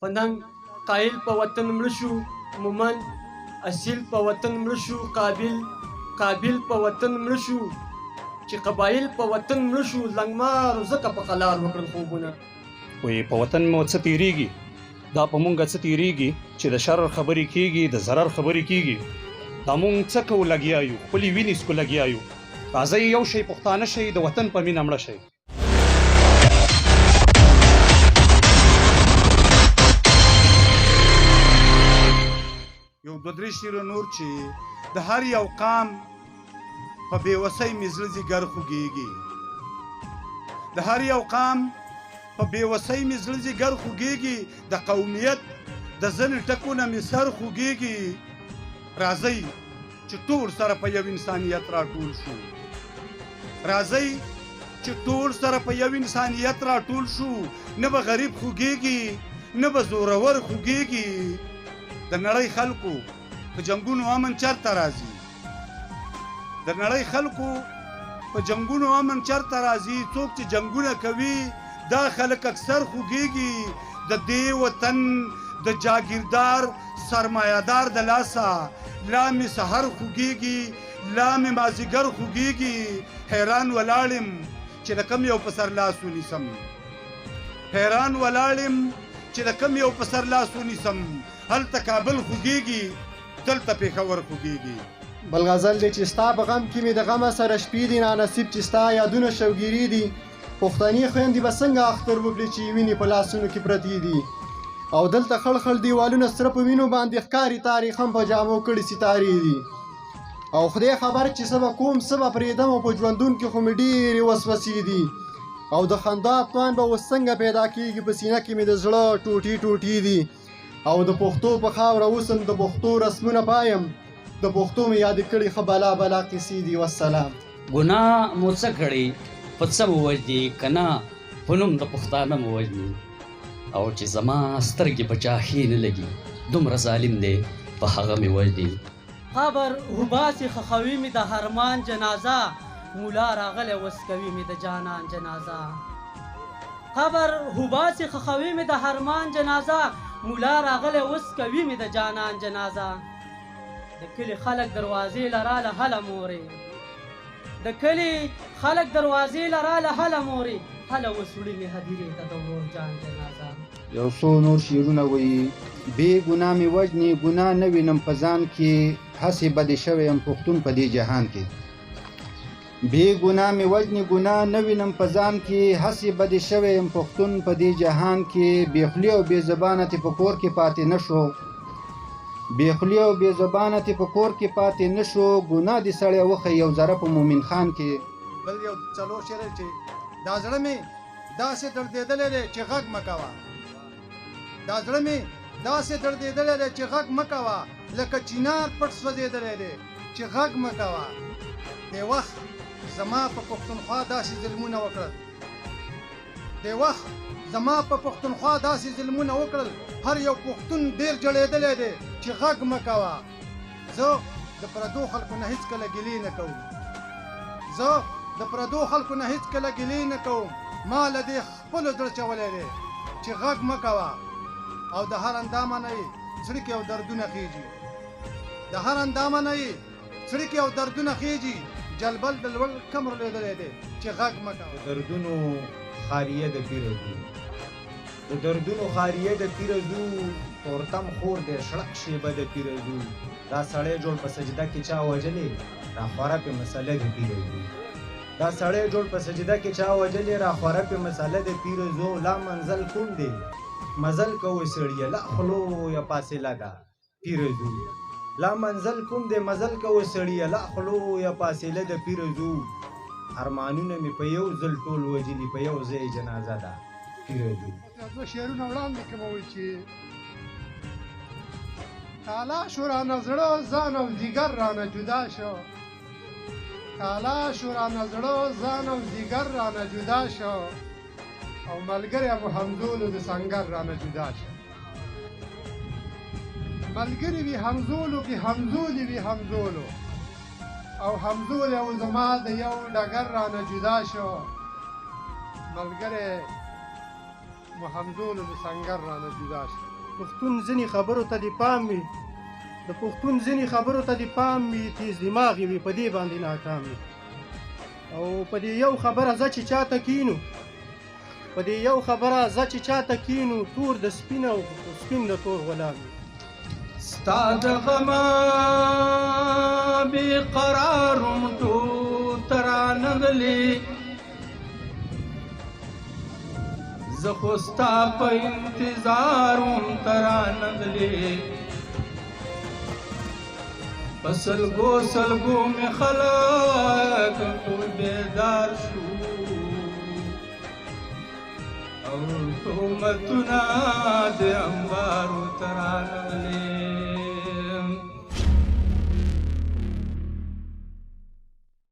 فننګ قایل په وطن مړ شو، مومن اصیل په وطن مړ شو، قابل په وطن مړ شو، چې قبایل په وطن مړ شو، لنګمارو ځکه په قلار وکړل خوبونه. وی په وطن مو څه تیریږي، دا په مونږه څه تیریږي چې د شر خبرې کیږي، د ضرر خبرې کیږي. دا مونږ څه کوو لګیا یو، خپلې وینې څکو لګیا یو. راځئ یو شی پښتانه شئ، د وطن په مینه مړه شئ. یو دوه درې شعرونه نور چې د هر یو قام په بېوسۍ مې زړه ځیګر خوږېږي، د هر یو قام په بېوسۍ مې زړه ځیګر خوږېږي، د قومیت د ځینې ټکونه مې سر خوږېږي. راځئ چې ټول سره په یو انسانیت راټول شو، راځئ چې ټول سره په یو انسانیت راټول شو. نه به غریب خوږېږي، نه به زورور خوږېږي. د نړۍ خلکو په جنګونو امن چرته راځي، د نړۍ خلکو په جنګونو امن چرته راځي. څوک چې جنګونه کوي دا خلک اکثر خوږېږي. د دې وطن د جاگیردار سرمایه‌دار د لاسه لا مې سحر خوږېږي، لا مې مازدیګر خوږېږي. حیران ولاړم چې د کم یو په سر لاس ونیسم، حیران ولاړم چې د کم یو په سر لاس ونیسم. هلته کابل خوږېږي، دلته پېښور خوږېږي. بل غزل دی چې ستا په غم کې مې د غمه سره شپې دي، نانصیب چې ستا یادونه شوګیري دي. پښتني خویندې به څنګه اختر وکړي چې وینې په لاسونو کې پرتې دي. او دلته خړ خړ دیوالونه سره په وینو باندې ښکاري، تاریخ هم په جامو کړي ستارې دي. او خدای خبر چې څه به کوم څه به پرېږدم، او په ژوندون کې خو مې ډېرې وسوسې دي. او د خندا توان به اوس څنګه پیدا کېږي، په سینه کې مې د زړه ټوټې ټوټې دي. او د پښتو په خاوره اوس هم د پښتو رسمونه پایم، د پښتو مې یاد کړي ښه بلا بلا قصې دي. والسلام. ګناه مو څه کړې، په څه مو وژني که نه، په نوم د پښتانه مو وژني. او چې زما سترګې په چا ښې نه لګي، دومره ظالم دی په هغه مې وژني. خبر وباسي خخوي مې د هرمان جنازه، مولا راغلی وس کوي مې د جانان جنازه. خبر وباسي خخوي مې د هرمان جنازه، مولا راغلی وس کوي مې د جانان جنازه. د کلي خلک دروازې لراله هله مورې، د کلي خلک دروازې لراله هله مورې، هله اوس وړي مې هدیرې ته د ورور جان جنازه. یو څو نور شعرونه وایي: بې ګناه مې وژني، ګناه نه وینم په ځان کې، هسې بدې شوی یم پښتون په دې جهان کې. بې ګناه مې وژني، ګناه نه وینم په ځان کې، هسې بدې شوی یم پښتون په دې جهان کې. بې خولې او بې زبانه تې په کور کې پاتې نه شو، بې خولې او بې زبانه تې په کور کې پاتې نه شو. ګناه دې سړی وښی یو ذره په مومن خان کې. بل یو څلور شعر چې دا زړه مې داسې دردېدلی دی چې غږ مه کوه، دا زړه مې داسې دردېدلی دی چې غږ مه کوه، لکه چینار پټ سوځېدلی دی چې غږ مه کوه. دې وخت زما په پښتونخوا داسې ظلمونه وکړل، دې وخت زما په پښتونخوا داسې ظلمونه وکړل، هر یو پښتون ډېر جړېدلی دی چې غږ مه کوه. زه د پردو خلکو نه هېڅکله ګیلې نه کوم، زه د پردو خلکو نه هېڅکله ګیلې نه کوم. ما له دې خپلو زړه چولی دی چې غږ مه کوه. او د هر اندامه نه یې زړه کې او دردونه خېږي، د هر اندامه نه یې زړه کې او دردونه خېږي. جلبل د لوړ کمر لیدلی دی چې غږ مه کوه. دردونو خاریه د پیره ځو، د دردونو خاریه د پیره ځو، تورتم خور دی شړک شیبه د پیره ځو. دا سړی جوړ په سجده کې چا وژلې، را خوره پې مسله د پیره ځو. دا سړی جوړ په سجده کې چا وژلې، را خوره پې مسله د پیره ځو. لا منزل کوم دی مزل کوئ سړیه، لا خلو یا فاصله ده پیره ځو. لا منزل کوم دی مزل کوئ سړیه، لا خلو یا فاصله د پیره ځو. ارمانونه مې په یو ځل ټول وجلي، په یو ځای جنازه ده پیره ځو. دوه شعرونه وړاندې کوم چې کالا شو رانه زړه ځان او دیګر رانه جدا شو، کالا شو رانه زړه ځان او دیګر رانه جدا شو، او ملګری مو همزولو د سنګر رانه جدا شو. ملګری وي همزولو کې همزولي وي همزولو، او همزول او زما د یو ډګر رانه جدا شو. ملګری محمدونو د سنګر رانه جدا شي. پښتون ځینې خبرو ته دې پام وي، د پښتون ځینې خبرو ته دې پام وي، تیز دماغ وي، په دې باندې ناکام وي. او په دې یو خبره زه چې چاته کینو، په دې یو خبره زه چې چاته کینو، تور د سپین او سپین د تور غلام وي. ستا د غمه بې قرارم ټول ته رانغلې، زه خو ستا په انتظار وم ته رانغلې. په سلګو سلګو مې خلک ټول بیدار شو، او تهمتونه د انبارو ته رانغلې.